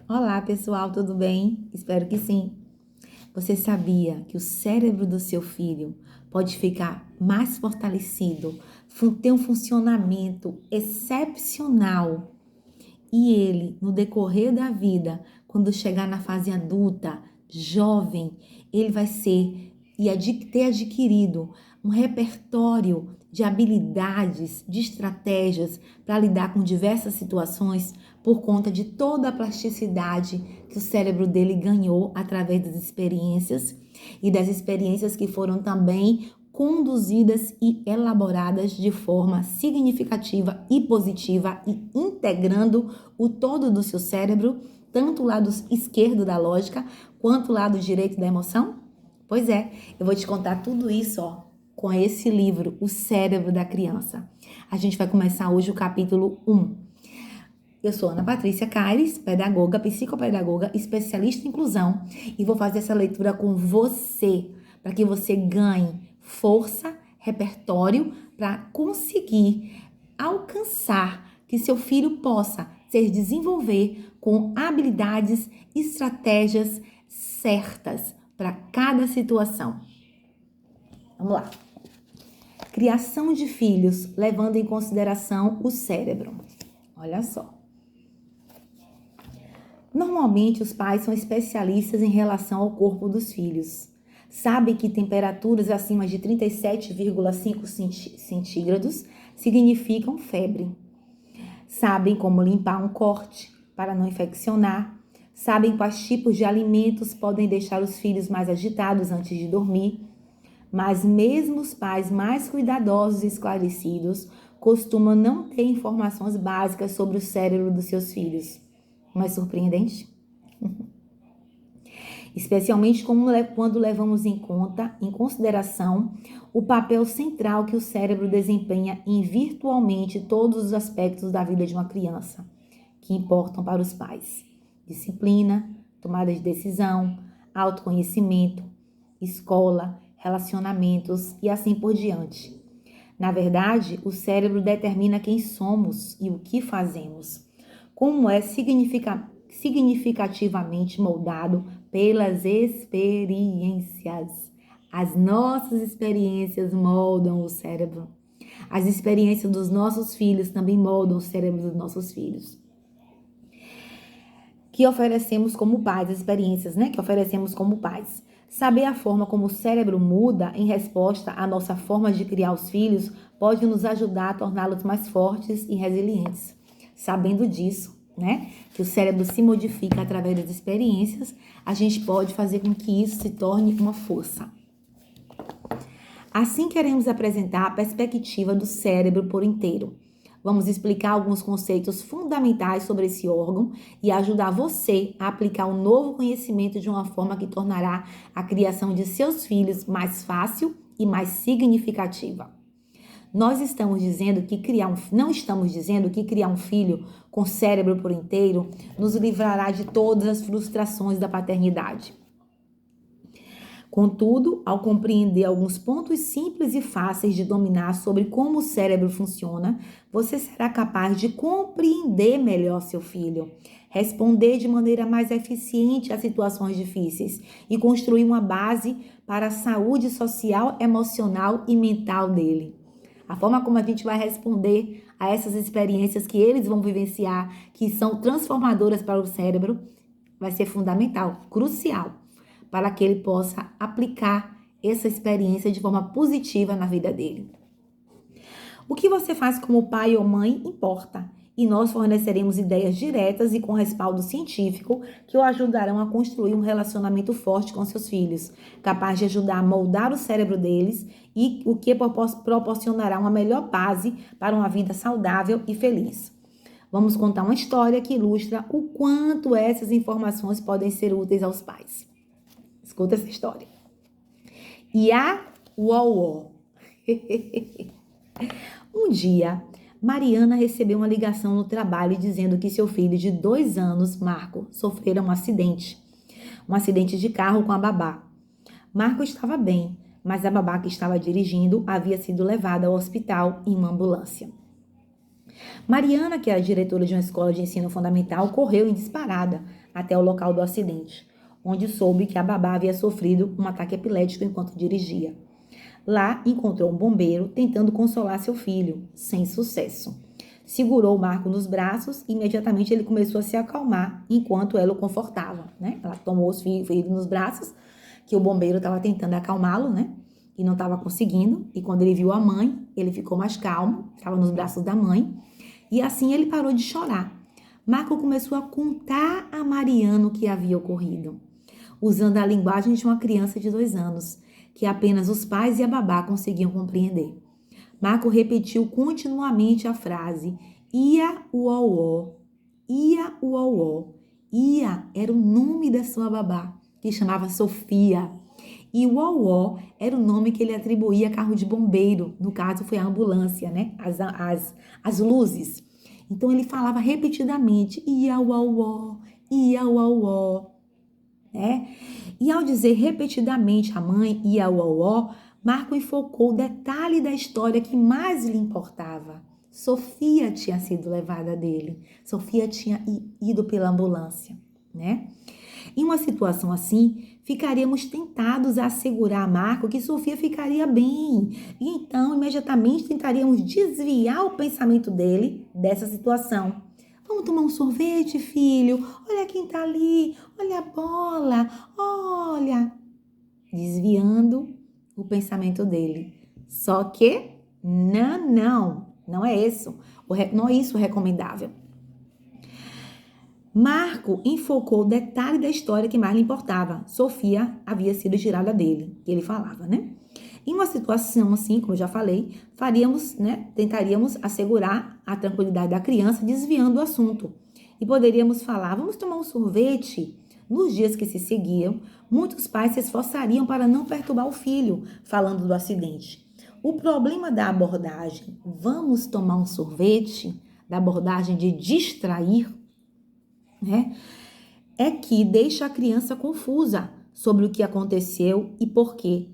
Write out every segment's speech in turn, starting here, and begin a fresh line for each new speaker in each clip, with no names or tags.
Olá, pessoal, tudo bem? Espero que sim. Você sabia que o cérebro do seu filho pode ficar mais fortalecido, ter um funcionamento excepcional e ele, no decorrer da vida, quando chegar na fase adulta, jovem, ele vai ser e ter adquirido um repertório de habilidades, de estratégias para lidar com diversas situações por conta de toda a plasticidade que o cérebro dele ganhou através das experiências e das experiências que foram também conduzidas e elaboradas de forma significativa e positiva e integrando o todo do seu cérebro, tanto o lado esquerdo da lógica quanto o lado direito da emoção? Pois é, eu vou te contar tudo isso, com esse livro, O Cérebro da Criança. A gente vai começar hoje o capítulo 1. Eu sou Ana Patrícia Caires, pedagoga, psicopedagoga, especialista em inclusão, e vou fazer essa leitura com você, para que você ganhe força, repertório, para conseguir alcançar que seu filho possa se desenvolver com habilidades, estratégias certas para cada situação. Vamos lá. Criação de filhos, levando em consideração o cérebro. Olha só. Normalmente, os pais são especialistas em relação ao corpo dos filhos. Sabem que temperaturas acima de 37,5 centígrados significam febre. Sabem como limpar um corte para não infeccionar. Sabem quais tipos de alimentos podem deixar os filhos mais agitados antes de dormir. Mas mesmo os pais mais cuidadosos e esclarecidos costumam não ter informações básicas sobre o cérebro dos seus filhos. Não é surpreendente? Especialmente quando levamos em consideração, o papel central que o cérebro desempenha em virtualmente todos os aspectos da vida de uma criança, que importam para os pais. Disciplina, tomada de decisão, autoconhecimento, escola, relacionamentos e assim por diante. Na verdade, o cérebro determina quem somos e o que fazemos, como é significativamente moldado pelas experiências. As nossas experiências moldam o cérebro. As experiências dos nossos filhos também moldam o cérebro dos nossos filhos. Que oferecemos como pais, as experiências, que oferecemos como pais. Saber a forma como o cérebro muda em resposta à nossa forma de criar os filhos pode nos ajudar a torná-los mais fortes e resilientes. Sabendo disso, que o cérebro se modifica através das experiências, a gente pode fazer com que isso se torne uma força. Assim, queremos apresentar a perspectiva do cérebro por inteiro. Vamos explicar alguns conceitos fundamentais sobre esse órgão e ajudar você a aplicar um novo conhecimento de uma forma que tornará a criação de seus filhos mais fácil e mais significativa. Não estamos dizendo que criar um filho com cérebro por inteiro nos livrará de todas as frustrações da paternidade. Contudo, ao compreender alguns pontos simples e fáceis de dominar sobre como o cérebro funciona, você será capaz de compreender melhor seu filho, responder de maneira mais eficiente às situações difíceis e construir uma base para a saúde social, emocional e mental dele. A forma como a gente vai responder a essas experiências que eles vão vivenciar, que são transformadoras para o cérebro, vai ser fundamental, crucial, para que ele possa aplicar essa experiência de forma positiva na vida dele. O que você faz como pai ou mãe importa, e nós forneceremos ideias diretas e com respaldo científico que o ajudarão a construir um relacionamento forte com seus filhos, capaz de ajudar a moldar o cérebro deles e o que proporcionará uma melhor base para uma vida saudável e feliz. Vamos contar uma história que ilustra o quanto essas informações podem ser úteis aos pais. Escuta essa história. Ia Uó. Um dia, Mariana recebeu uma ligação no trabalho dizendo que seu filho de 2 anos, Marco, sofrera um acidente de carro com a babá. Marco estava bem, mas a babá que estava dirigindo havia sido levada ao hospital em uma ambulância. Mariana, que era diretora de uma escola de ensino fundamental, correu em disparada até o local do acidente, onde soube que a babá havia sofrido um ataque epilético enquanto dirigia. Lá encontrou um bombeiro tentando consolar seu filho, sem sucesso. Segurou o Marco nos braços e imediatamente ele começou a se acalmar enquanto ela o confortava, né? Ela tomou os filhos nos braços, que o bombeiro estava tentando acalmá-lo, né? E não estava conseguindo. E quando ele viu a mãe, ele ficou mais calmo, estava nos braços da mãe. E assim ele parou de chorar. Marco começou a contar a Mariana o que havia ocorrido, usando a linguagem de uma criança de 2 anos, que apenas os pais e a babá conseguiam compreender. Marco repetiu continuamente a frase ia uauó, ia uauó. Ia era o nome da sua babá, que chamava Sofia. E uauó era o nome que ele atribuía a carro de bombeiro. No caso, foi a ambulância, né? As luzes. Então, ele falava repetidamente ia uauó, ia uauó, né? E ao dizer repetidamente a mãe ia uauó, Marco enfocou o detalhe da história que mais lhe importava. Sofia tinha sido levada dele. Sofia tinha ido pela ambulância, né? Em uma situação assim, ficaríamos tentados a assegurar a Marco que Sofia ficaria bem. E então, imediatamente, tentaríamos desviar o pensamento dele dessa situação. Vamos tomar um sorvete, filho? Olha quem tá ali. Olha a bola. Olha. Desviando o pensamento dele. Só que não é isso. Não é isso recomendável. Marco enfocou o detalhe da história que mais lhe importava. Sofia havia sido tirada dele, que ele falava, né? Em uma situação assim, como eu já falei, tentaríamos assegurar a tranquilidade da criança desviando o assunto. E poderíamos falar, vamos tomar um sorvete? Nos dias que se seguiam, muitos pais se esforçariam para não perturbar o filho, falando do acidente. O problema da abordagem, vamos tomar um sorvete, da abordagem de distrair, né, é que deixa a criança confusa sobre o que aconteceu e por quê.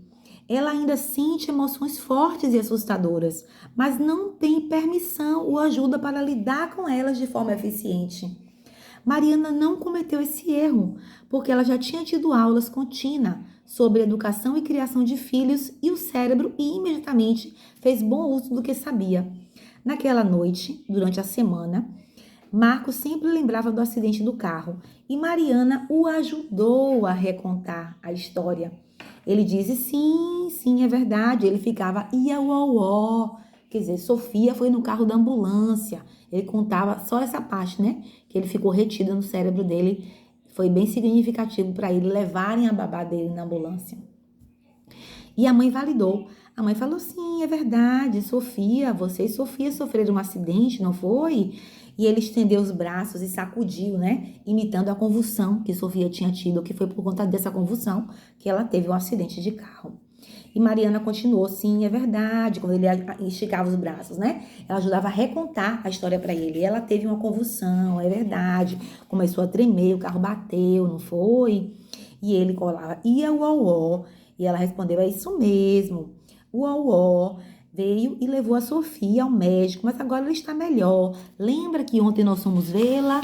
Ela ainda sente emoções fortes e assustadoras, mas não tem permissão ou ajuda para lidar com elas de forma eficiente. Mariana não cometeu esse erro, porque ela já tinha tido aulas com Tina sobre educação e criação de filhos e o cérebro e imediatamente fez bom uso do que sabia. Naquela noite, durante a semana, Marco sempre lembrava do acidente do carro e Mariana o ajudou a recontar a história. Ele disse, sim, é verdade. Ele ficava, ia uauó. Quer dizer, Sofia foi no carro da ambulância. Ele contava só essa parte, né? Que ele ficou retido no cérebro dele. Foi bem significativo para ele levarem a babá dele na ambulância. E a mãe validou. A mãe falou, sim, é verdade, Sofia, você e Sofia sofreram um acidente, não foi? E ele estendeu os braços e sacudiu, né? Imitando a convulsão que Sofia tinha tido, que foi por conta dessa convulsão que ela teve um acidente de carro. E Mariana continuou, sim, é verdade, quando ele esticava os braços, né? Ela ajudava a recontar a história para ele. E ela teve uma convulsão, é verdade. Começou a tremer, o carro bateu, não foi? E ele colava, ia uauó. E ela respondeu, é isso mesmo. O uauó veio e levou a Sofia ao médico, mas agora ela está melhor. Lembra que ontem nós fomos vê-la?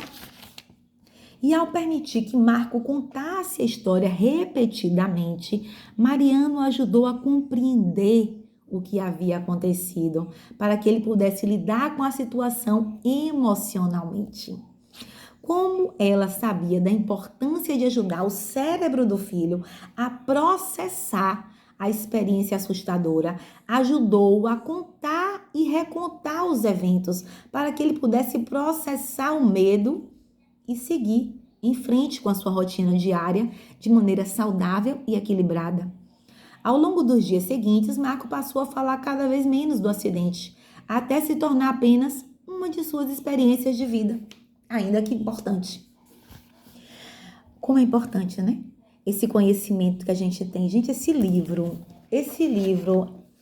E ao permitir que Marco contasse a história repetidamente, Mariano ajudou a compreender o que havia acontecido, para que ele pudesse lidar com a situação emocionalmente. Como ela sabia da importância de ajudar o cérebro do filho a processar a experiência assustadora, ajudou-o a contar e recontar os eventos para que ele pudesse processar o medo e seguir em frente com a sua rotina diária de maneira saudável e equilibrada. Ao longo dos dias seguintes, Marco passou a falar cada vez menos do acidente, até se tornar apenas uma de suas experiências de vida, ainda que importante. Como é importante, né? Esse conhecimento que a gente tem. Gente, esse livro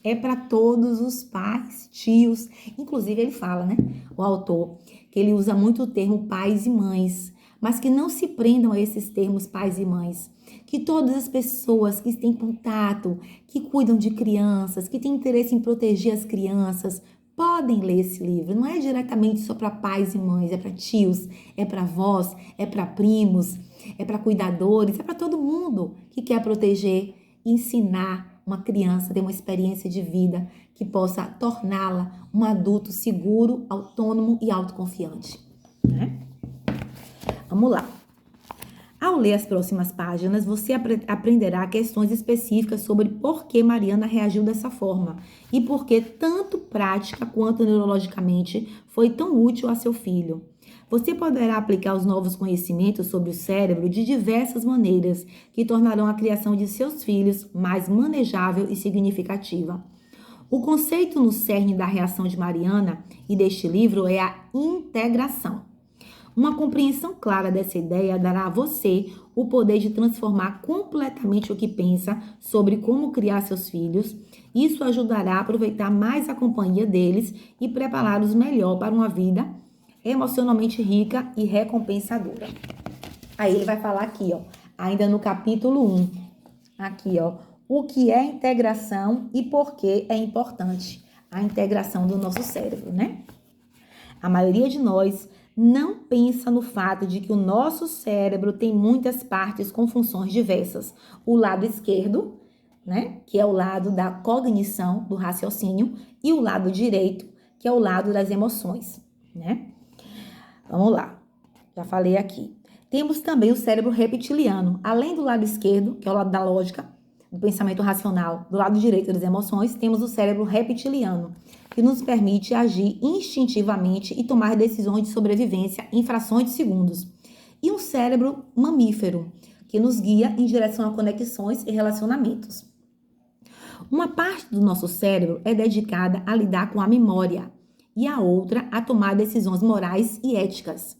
é para todos os pais, tios. Inclusive, ele fala, né? O autor, que ele usa muito o termo pais e mães, mas que não se prendam a esses termos pais e mães. Que todas as pessoas que têm contato, que cuidam de crianças, que têm interesse em proteger as crianças, podem ler esse livro. Não é diretamente só para pais e mães, é para tios, é para avós, é para primos, é para cuidadores, é para todo mundo que quer proteger e ensinar uma criança a ter uma experiência de vida que possa torná-la um adulto seguro, autônomo e autoconfiante, né? Vamos lá. Ao ler as próximas páginas, você aprenderá questões específicas sobre por que Mariana reagiu dessa forma e por que, tanto prática quanto neurologicamente, foi tão útil a seu filho. Você poderá aplicar os novos conhecimentos sobre o cérebro de diversas maneiras, que tornarão a criação de seus filhos mais manejável e significativa. O conceito no cerne da reação de Mariana e deste livro é a integração. Uma compreensão clara dessa ideia dará a você o poder de transformar completamente o que pensa sobre como criar seus filhos. Isso ajudará a aproveitar mais a companhia deles e prepará-los melhor para uma vida emocionalmente rica e recompensadora. Aí ele vai falar aqui, ó, ainda no capítulo 1, aqui, ó, o que é integração e por que é importante a integração do nosso cérebro, né? A maioria de nós não pensa no fato de que o nosso cérebro tem muitas partes com funções diversas. O lado esquerdo, né, que é o lado da cognição, do raciocínio, e o lado direito, que é o lado das emoções, né? Vamos lá, já falei aqui. Temos também o cérebro reptiliano, além do lado esquerdo, que é o lado da lógica, do pensamento racional, do lado direito das emoções, temos o cérebro reptiliano, que nos permite agir instintivamente e tomar decisões de sobrevivência em frações de segundos. E um cérebro mamífero, que nos guia em direção a conexões e relacionamentos. Uma parte do nosso cérebro é dedicada a lidar com a memória e a outra a tomar decisões morais e éticas.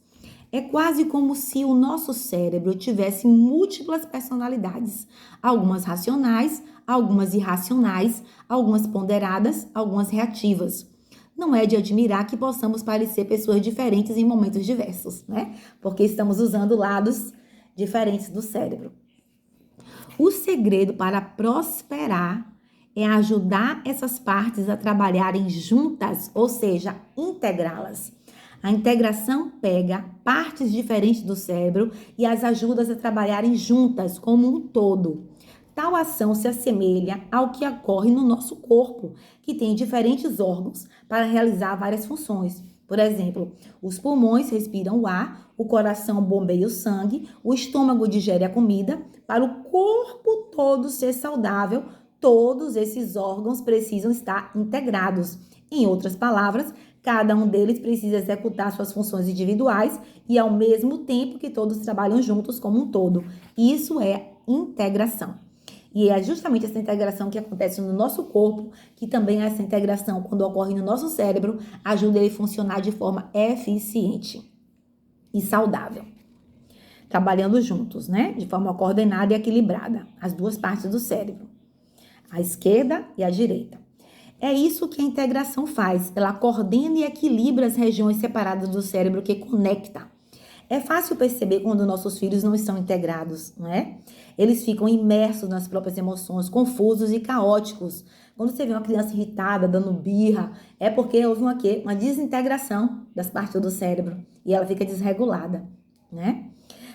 É quase como se o nosso cérebro tivesse múltiplas personalidades, algumas racionais, algumas irracionais, algumas ponderadas, algumas reativas. Não é de admirar que possamos parecer pessoas diferentes em momentos diversos, né? Porque estamos usando lados diferentes do cérebro. O segredo para prosperar é ajudar essas partes a trabalharem juntas, ou seja, integrá-las. A integração pega partes diferentes do cérebro e as ajuda a trabalharem juntas como um todo. Tal ação se assemelha ao que ocorre no nosso corpo, que tem diferentes órgãos para realizar várias funções. Por exemplo, os pulmões respiram o ar, o coração bombeia o sangue, o estômago digere a comida. Para o corpo todo ser saudável, todos esses órgãos precisam estar integrados. Em outras palavras, cada um deles precisa executar suas funções individuais e ao mesmo tempo que todos trabalham juntos como um todo. Isso é integração. E é justamente essa integração que acontece no nosso corpo, que também essa integração, quando ocorre no nosso cérebro, ajuda ele a funcionar de forma eficiente e saudável. Trabalhando juntos, né? De forma coordenada e equilibrada, as duas partes do cérebro, a esquerda e a direita. É isso que a integração faz. Ela coordena e equilibra as regiões separadas do cérebro que conecta. É fácil perceber quando nossos filhos não estão integrados, não é? Eles ficam imersos nas próprias emoções, confusos e caóticos. Quando você vê uma criança irritada, dando birra, é porque houve uma desintegração das partes do cérebro e ela fica desregulada, né?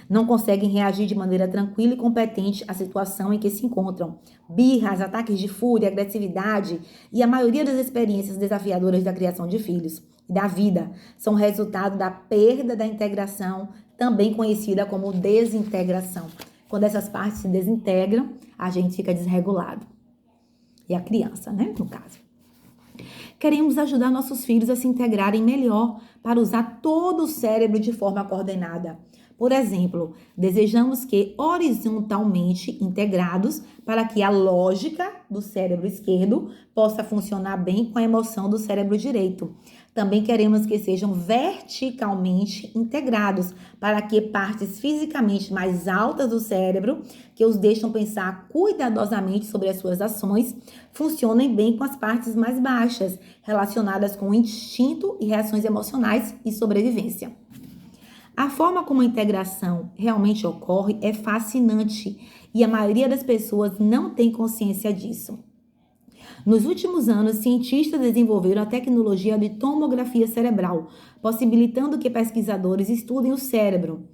Não conseguem reagir de maneira tranquila e competente à situação em que se encontram. Birras, ataques de fúria, agressividade e a maioria das experiências desafiadoras da criação de filhos e da vida são resultado da perda da integração, também conhecida como desintegração. Quando essas partes se desintegram, a gente fica desregulado. E a criança, né, no caso. Queremos ajudar nossos filhos a se integrarem melhor para usar todo o cérebro de forma coordenada. Por exemplo, desejamos que horizontalmente integrados para que a lógica do cérebro esquerdo possa funcionar bem com a emoção do cérebro direito. Também queremos que sejam verticalmente integrados para que partes fisicamente mais altas do cérebro, que os deixam pensar cuidadosamente sobre as suas ações, funcionem bem com as partes mais baixas, relacionadas com o instinto e reações emocionais e sobrevivência. A forma como a integração realmente ocorre é fascinante e a maioria das pessoas não tem consciência disso. Nos últimos anos, cientistas desenvolveram a tecnologia de tomografia cerebral, possibilitando que pesquisadores estudem o cérebro,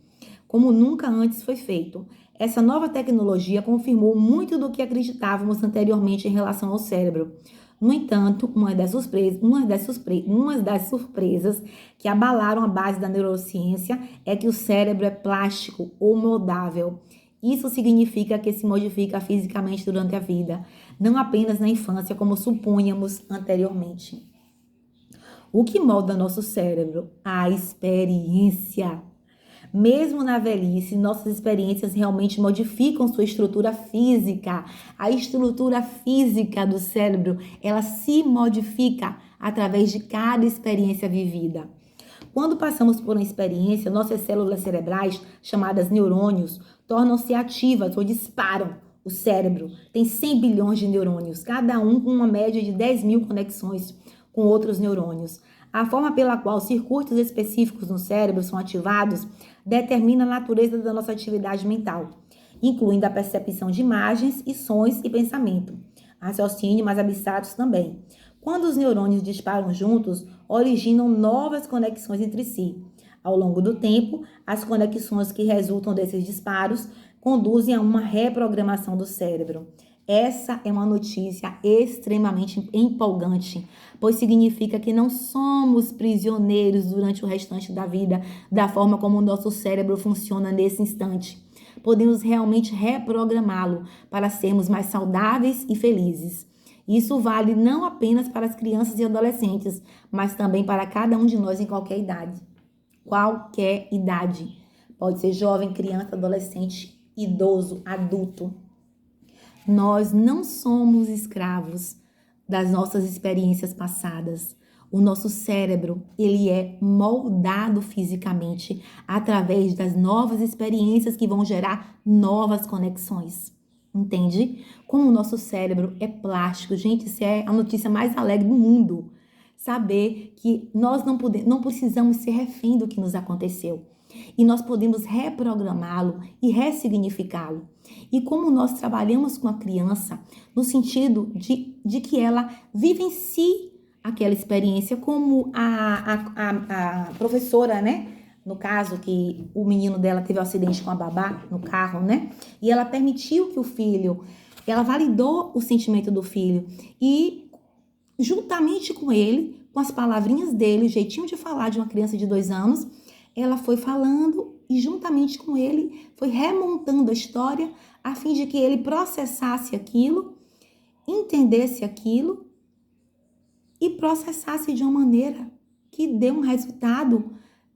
como nunca antes foi feito. Essa nova tecnologia confirmou muito do que acreditávamos anteriormente em relação ao cérebro. No entanto, uma das surpresas que abalaram a base da neurociência é que o cérebro é plástico ou moldável. Isso significa que se modifica fisicamente durante a vida, não apenas na infância, como supunhamos anteriormente. O que molda nosso cérebro? A experiência. Mesmo na velhice, nossas experiências realmente modificam sua estrutura física. A estrutura física do cérebro, ela se modifica através de cada experiência vivida. Quando passamos por uma experiência, nossas células cerebrais, chamadas neurônios, tornam-se ativas ou disparam. O cérebro tem 100 bilhões de neurônios, cada um com uma média de 10 mil conexões com outros neurônios. A forma pela qual circuitos específicos no cérebro são ativados determina a natureza da nossa atividade mental, incluindo a percepção de imagens e sons e pensamento, raciocínio mais abstratos também. Quando os neurônios disparam juntos, originam novas conexões entre si. Ao longo do tempo, as conexões que resultam desses disparos conduzem a uma reprogramação do cérebro. Essa é uma notícia extremamente empolgante, pois significa que não somos prisioneiros durante o restante da vida, da forma como o nosso cérebro funciona nesse instante. Podemos realmente reprogramá-lo para sermos mais saudáveis e felizes. Isso vale não apenas para as crianças e adolescentes, mas também para cada um de nós em qualquer idade. Qualquer idade. Pode ser jovem, criança, adolescente, idoso, adulto. Nós não somos escravos das nossas experiências passadas. O nosso cérebro, ele é moldado fisicamente através das novas experiências que vão gerar novas conexões. Entende? Como o nosso cérebro é plástico. Gente, isso é a notícia mais alegre do mundo. Saber que nós não precisamos ser refém do que nos aconteceu. E nós podemos reprogramá-lo e ressignificá-lo. E como nós trabalhamos com a criança, no sentido de que ela vivencie aquela experiência, como a professora, né? No caso, que o menino dela teve um acidente com a babá no carro, né? E ela permitiu que o filho, ela validou o sentimento do filho. E juntamente com ele, com as palavrinhas dele, o jeitinho de falar de uma criança de 2 anos, ela foi falando e juntamente com ele foi remontando a história a fim de que ele processasse aquilo, entendesse aquilo e processasse de uma maneira que dê um resultado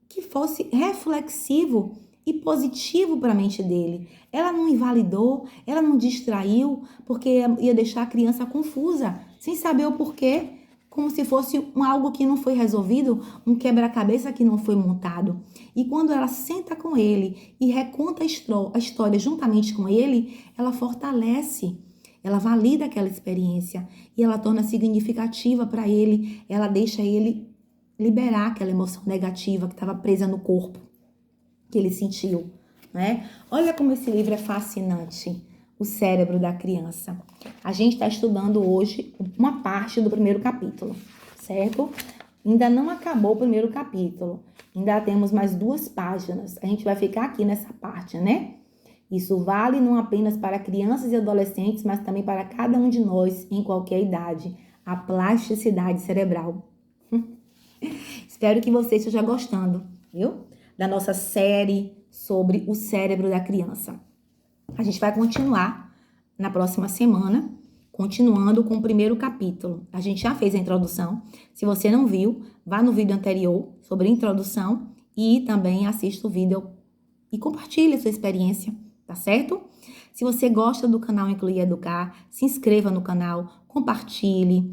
que fosse reflexivo e positivo para a mente dele. Ela não invalidou, ela não distraiu, porque ia deixar a criança confusa, sem saber o porquê, como se fosse algo que não foi resolvido, um quebra-cabeça que não foi montado. E quando ela senta com ele e reconta a história juntamente com ele, ela fortalece, ela valida aquela experiência e ela torna significativa para ele, ela deixa ele liberar aquela emoção negativa que estava presa no corpo, que ele sentiu, né? Olha como esse livro é fascinante, O Cérebro da Criança. A gente está estudando hoje uma parte do primeiro capítulo, certo? Ainda não acabou o primeiro capítulo, ainda temos mais 2 páginas. A gente vai ficar aqui nessa parte, né? Isso vale não apenas para crianças e adolescentes, mas também para cada um de nós em qualquer idade. A plasticidade cerebral. Espero que você esteja gostando, viu? Da nossa série sobre o cérebro da criança. A gente vai continuar na próxima semana, continuando com o primeiro capítulo. A gente já fez a introdução. Se você não viu, vá no vídeo anterior sobre a introdução e também assista o vídeo e compartilhe a sua experiência, tá certo? Se você gosta do canal Incluir Educar, se inscreva no canal, compartilhe,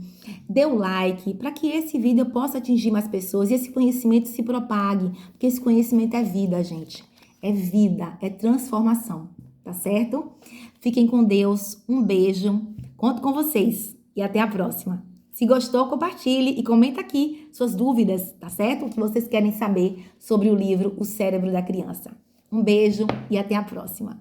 dê o like para que esse vídeo possa atingir mais pessoas e esse conhecimento se propague, porque esse conhecimento é vida, gente. É vida, é transformação, tá certo? Fiquem com Deus, um beijo, conto com vocês e até a próxima. Se gostou, compartilhe e comenta aqui suas dúvidas, tá certo? O que vocês querem saber sobre o livro O Cérebro da Criança. Um beijo e até a próxima.